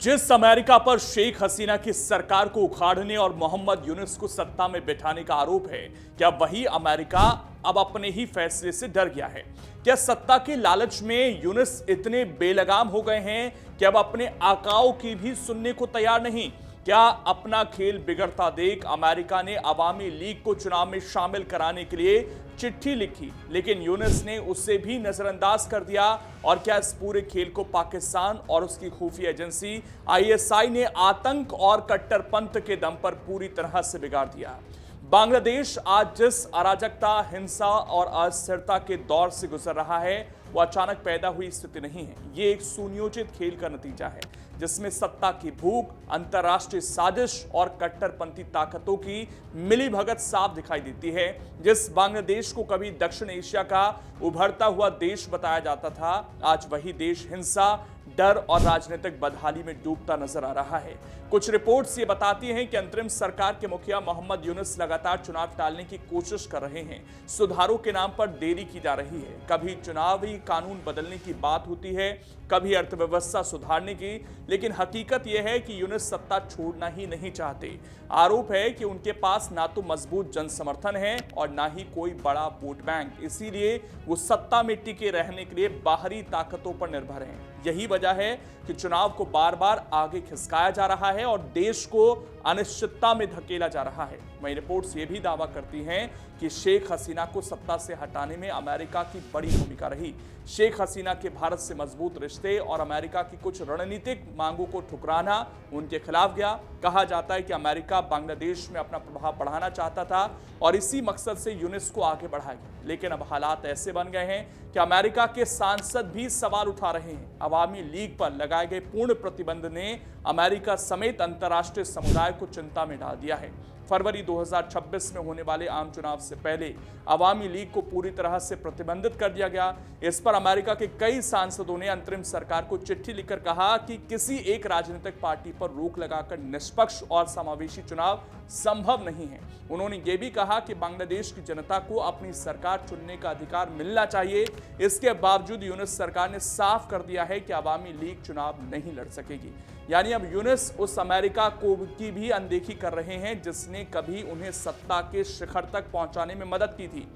जिस अमेरिका पर शेख हसीना की सरकार को उखाड़ने और मोहम्मद यूनुस को सत्ता में बिठाने का आरोप है, क्या वही अमेरिका अब अपने ही फैसले से डर गया है? क्या सत्ता के लालच में यूनुस इतने बेलगाम हो गए हैं कि अब अपने आकाओं की भी सुनने को तैयार नहीं? क्या अपना खेल बिगड़ता देख अमेरिका ने अवामी लीग को चुनाव में शामिल कराने के लिए चिट्ठी लिखी, लेकिन यूनुस ने उसे भी नजरअंदाज कर दिया? और क्या इस पूरे खेल को पाकिस्तान और उसकी खुफिया एजेंसी आईएसआई ने आतंक और कट्टरपंथ के दम पर पूरी तरह से बिगाड़ दिया? बांग्लादेश आज जिस अराजकता, हिंसा और अस्थिरता के दौर से गुजर रहा है, वो अचानक पैदा हुई स्थिति नहीं है। ये एक सुनियोजित खेल का नतीजा है जिसमें सत्ता की भूख, अंतर्राष्ट्रीय साजिश और कट्टरपंथी ताकतों की मिलीभगत साफ दिखाई देती है। जिस बांग्लादेश को कभी दक्षिण एशिया का उभरता हुआ देश बताया जाता था, आज वही देश हिंसा, डर और राजनीतिक बदहाली में डूबता नजर आ रहा है। कुछ रिपोर्ट्स ये बताती हैं कि अंतरिम सरकार के मुखिया मोहम्मद यूनुस लगातार चुनाव टालने की कोशिश कर रहे हैं। सुधारों के नाम पर देरी की जा रही है। कभी चुनावी कानून बदलने की बात होती है, कभी अर्थव्यवस्था सुधारने की, लेकिन हकीकत यह है कि यूनुस सत्ता छोड़ना ही नहीं चाहते। आरोप है कि उनके पास ना तो मजबूत जन समर्थन है और ना ही कोई बड़ा वोट बैंक, इसीलिए वो सत्ता में टिके रहने के लिए बाहरी ताकतों पर निर्भर हैं। यही वजह है कि चुनाव को बार बार आगे खिसकाया जा रहा है और देश को अनिश्चितता में धकेला जा रहा है। वहीं रिपोर्ट्स ये भी दावा करती हैं कि शेख हसीना को सत्ता से हटाने में अमेरिका की बड़ी भूमिका रही। शेख हसीना के भारत से मजबूत रिश्ते और अमेरिका की कुछ रणनीतिक मांगों को ठुकराना उनके खिलाफ गया। कहा जाता है कि अमेरिका बांग्लादेश में अपना प्रभाव बढ़ाना चाहता था और इसी मकसद से यूनुस को आगे बढ़ाया गया, लेकिन अब हालात ऐसे बन गए हैं कि अमेरिका के सांसद भी सवाल उठा रहे हैं। अवामी लीग पर लगाए गए पूर्ण प्रतिबंध ने अमेरिका समेत अंतर्राष्ट्रीय समुदाय को चिंता में डाल दिया है। फरवरी 2026 में होने वाले आम चुनाव से पहले अवामी लीग को पूरी तरह से प्रतिबंधित कर दिया गया। इस पर अमेरिका के कई सांसदों ने अंतरिम सरकार को चिट्ठी लिखकर कहा कि किसी एक राजनीतिक पार्टी पर रोक लगाकर निष्पक्ष और समावेशी चुनाव संभव नहीं है। उन्होंने ये भी कहा कि बांग्लादेश की जनता को अपनी सरकार चुनने का अधिकार मिलना चाहिए। इसके बावजूद यूनुस सरकार ने साफ कर दिया है कि अवामी लीग चुनाव नहीं लड़ सकेगी। यानी अब यूनुस उस अमेरिका को की भी अनदेखी कर रहे हैं जिसने कभी उन्हें सत्ता के शिखर तक पहुंचाने में मदद की थी।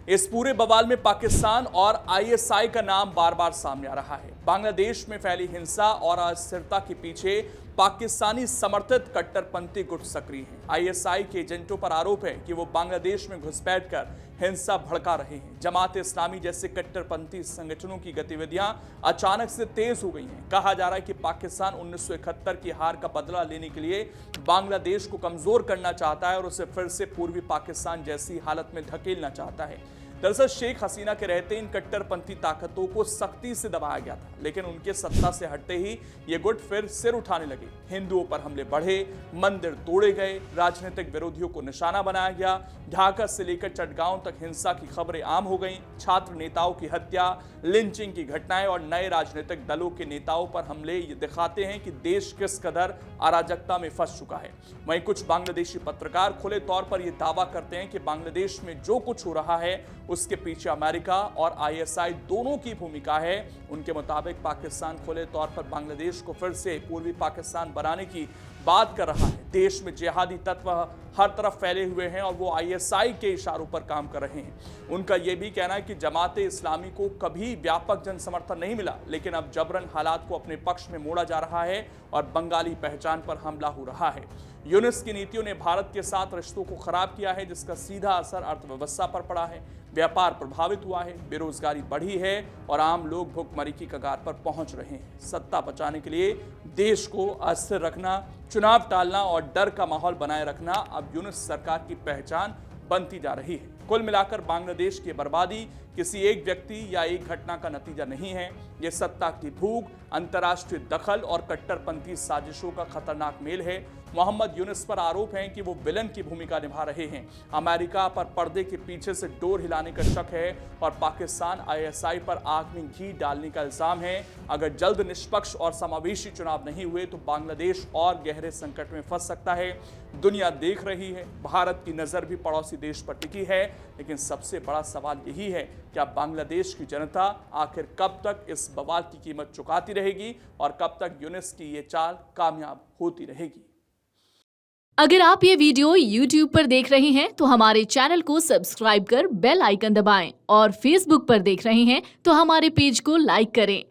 इस पूरे बवाल में पाकिस्तान और आईएसआई का नाम बार बार सामने आ रहा है। बांग्लादेश में फैली हिंसा और अस्थिरता के पीछे पाकिस्तानी समर्थित कट्टरपंथी गुट सक्रिय हैं। आईएसआई के एजेंटों पर आरोप है कि वो बांग्लादेश में घुसपैठ कर हिंसा भड़का रहे हैं। जमात इस्लामी जैसे कट्टरपंथी संगठनों की गतिविधियां अचानक से तेज हो गई हैं। कहा जा रहा है कि पाकिस्तान 1971 की हार का बदला लेने के लिए बांग्लादेश को कमजोर करना चाहता है और उसे फिर से पूर्वी पाकिस्तान जैसी हालत में धकेलना चाहता है। दरअसल शेख हसीना के रहते इन कट्टरपंथी ताकतों को सख्ती से दबाया गया था, लेकिन उनके सत्ता से हटते ही ये गुट फिर सिर उठाने लगे। हिंदुओं पर हमले बढ़े, मंदिर तोड़े गए, राजनीतिक विरोधियों को निशाना बनाया गया। ढाका से लेकर चटगांव तक हिंसा की खबरें आम हो गईं। छात्र नेताओं की हत्या, लिंचिंग की घटनाएं और नए राजनीतिक दलों के नेताओं पर हमले ये दिखाते हैं कि देश किस कदर अराजकता में फंस चुका है। वहीं कुछ बांग्लादेशी पत्रकार खुले तौर पर यह दावा करते हैं कि बांग्लादेश में जो कुछ हो रहा है उसके पीछे अमेरिका और आईएसआई दोनों की भूमिका है। उनके मुताबिक पाकिस्तान खुले तौर पर बांग्लादेश को फिर से पूर्वी पाकिस्तान बनाने की बात कर रहा है। देश में जिहादी तत्व हर तरफ फैले हुए हैं और वो आईएसआई के इशारों पर काम कर रहे हैं। उनका यह भी कहना है कि जमाते इस्लामी को कभी व्यापक जन समर्थन नहीं मिला, लेकिन अब जबरन हालात को अपने पक्ष में मोड़ा जा रहा है और बंगाली पहचान पर हमला हो रहा है। यूनुस की नीतियों ने भारत के साथ रिश्तों को खराब किया है, जिसका सीधा असर अर्थव्यवस्था पर पड़ा है। व्यापार प्रभावित हुआ है, बेरोजगारी बढ़ी है और आम लोग भुखमरी की कगार पर पहुंच रहे हैं। सत्ता बचाने के लिए देश को अस्थिर रखना, चुनाव टालना और डर का माहौल बनाए रखना अब यूनुस सरकार की पहचान बनती जा रही है। कुल मिलाकर बांग्लादेश की बर्बादी किसी एक व्यक्ति या एक घटना का नतीजा नहीं है। यह सत्ता की भूख, अंतर्राष्ट्रीय दखल और कट्टरपंथी साजिशों का खतरनाक मेल है। मोहम्मद यूनुस पर आरोप है कि वो विलन की भूमिका निभा रहे हैं। अमेरिका पर पर्दे के पीछे से डोर हिलाने का शक है और पाकिस्तान आईएसआई पर आग में घी डालने का इल्जाम है। अगर जल्द निष्पक्ष और समावेशी चुनाव नहीं हुए तो बांग्लादेश और गहरे संकट में फंस सकता है। दुनिया देख रही है, भारत की नजर भी पड़ोसी देश पर टिकी है लेकिन सबसे बड़ा सवाल यही है कि अब बांग्लादेश की जनता आखिर कब तक इस बवाल की कीमत चुकाती रहेगी और कब तक यूनुस की ये चाल कामयाब होती रहेगी। अगर आप ये वीडियो YouTube पर देख रहे हैं तो हमारे चैनल को सब्सक्राइब कर बेल आइकन दबाएं और Facebook पर देख रहे हैं तो हमारे पेज को लाइक करें।